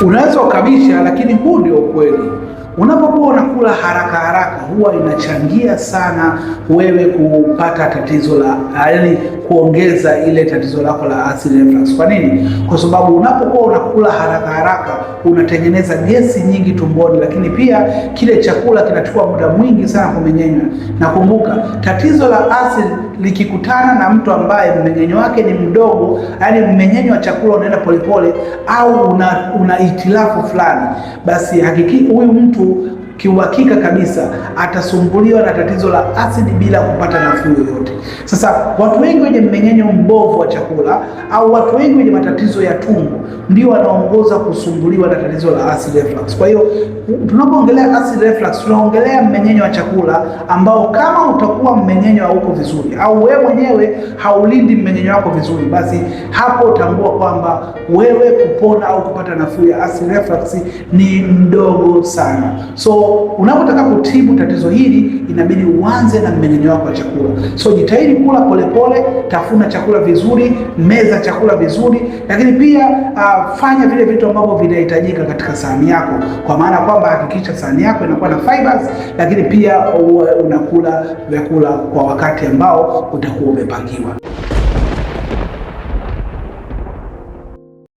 Unaweza ukabisha, lakini huu ndio ukweli. Unapokuwa unakula haraka haraka huwa inachangia sana wewe kupata tatizo la yaani kuongeza ile tatizo lako la acid reflux. Kwa nini? Kwa sababu unapokuwa unakula haraka haraka unatengeneza gesi nyingi tumboni, lakini pia kile chakula kinachukua muda mwingi sana kumeng'enywa. Na kumbuka, tatizo la acid likikutana na mtu ambaye mmeng'enyo wake ni mdogo, yaani mmeng'enyo wa chakula unaenda polepole, au una itilafu fulani, basi hakiki huyu mtu kiuhakika kabisa atasumbuliwa na tatizo la asidi bila kupata nafuu yoyote. Sasa watu wengi wenye mmeng'enyo mbovu wa chakula au watu wengi wenye matatizo ya tumbo ndio wanaongoza kusumbuliwa na tatizo la acid reflux. Kwa hiyo tunapoongelea acid reflux tunaongelea mmeng'enyo wa chakula ambao kama utakuwa mmeng'enyo hauko vizuri au wewe mwenyewe haulindi mmeng'enyo wako vizuri, basi hapo utambua kwamba wewe kupona au kupata nafuu ya acid reflux ni mdogo sana. So unapotaka kutibu tatizo hili inabidi uanze na mmeng'enyo wako wa chakula. So jitahidi kula polepole, tafuna chakula vizuri, meza chakula vizuri, lakini pia fanya vile vitu ambavyo vinahitajika katika sahani yako, kwa maana kwamba hakikisha sahani yako inakuwa na fibers, lakini pia unakula vyakula kwa wakati ambao utakuwa umepangiwa.